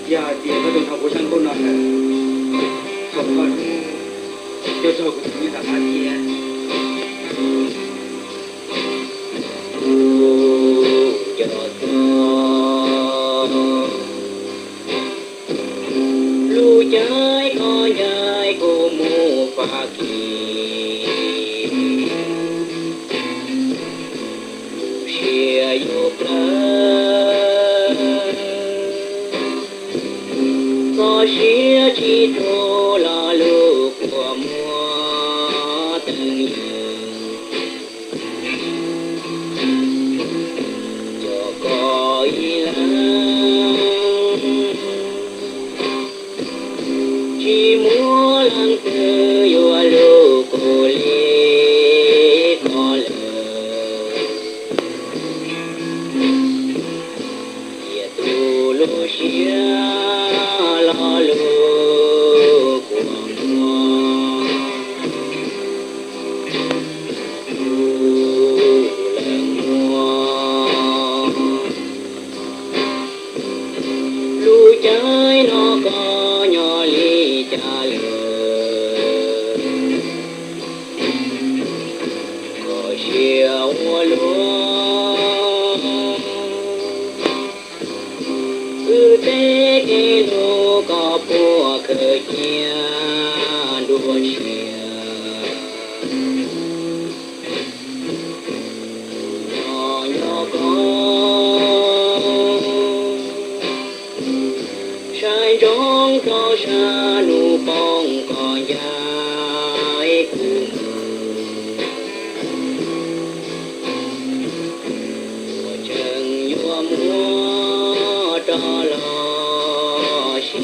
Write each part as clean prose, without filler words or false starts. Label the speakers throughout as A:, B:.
A: 呀，爹个都他不想过那个，说不好听，就照顾你干嘛爹？
B: 叫路dài có dài cô mù phá kỳ xìa dục có xìa chỉ thô là lũ của mùa từng cho có ý chỉ muốn lăng tư yêu lũ cô lê có lời địa tu lũ xia lo lũ của mùa lũ lần mùa lũ trái nó có nhỏ li trả lời có chiều lúa cứ thế cái lúa có bùa khởi chia đua chia nhỏ nhỏ con sai trong cho xa nụ bông còn dài cùng mùa chân vua múa cho lo xin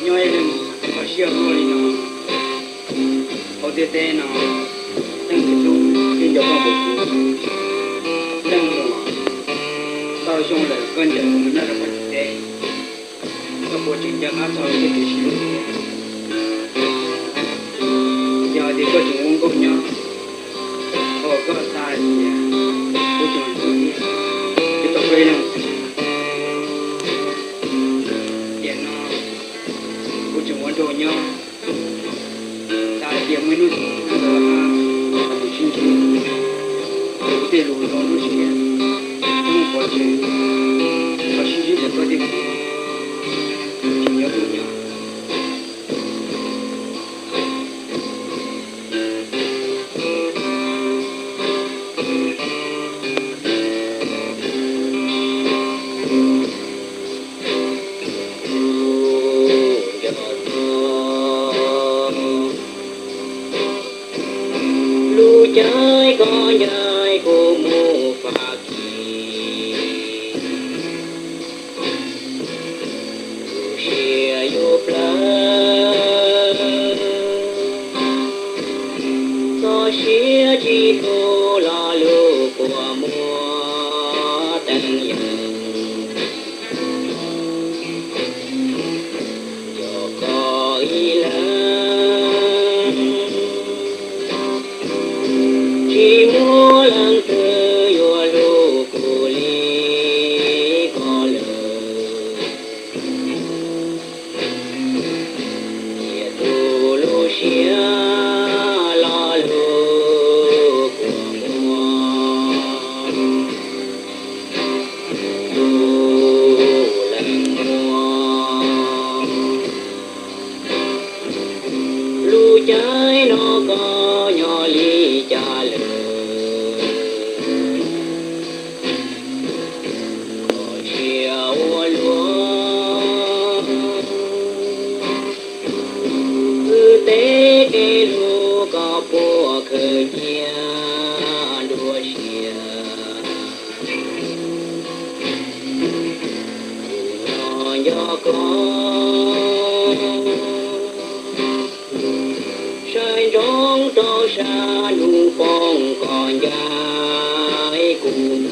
A: nhoi đừng có xia rồi nó, họ tê tê nó, đang cái chung trên chỗ con bụng, đang ngủ, tao xong lại con giờ mình đã phải tê, tao bỏ chuyện cho ngã sau cái gì xíu, giờ thì có chuyện uống cũng nhớ, họ có sai gì, có chuyện gì, cái tao quên không? Đồ nhau tại điểm mới nuôi là xin chữ để tiền lùi nó nuôi chuyện không có chuyện và xin chữ để có tiền chỉ nhớ đồ nhau
B: trái có dài cô mù phá kỳ xìa dục có xìa chỉ thô là lũ của mùa tân dần cho có ý chỉ muốn lăng tư yêu lũ cô lê có lời địa tu lũ xia lo lũ của mùa lũ lần mùa lũ trái nó có nhỏ li trả lời tế cái lúa có bùa khởi chia đua chia nhỏ nhỏ con sai trong cho xa nụ bông còn dài cùng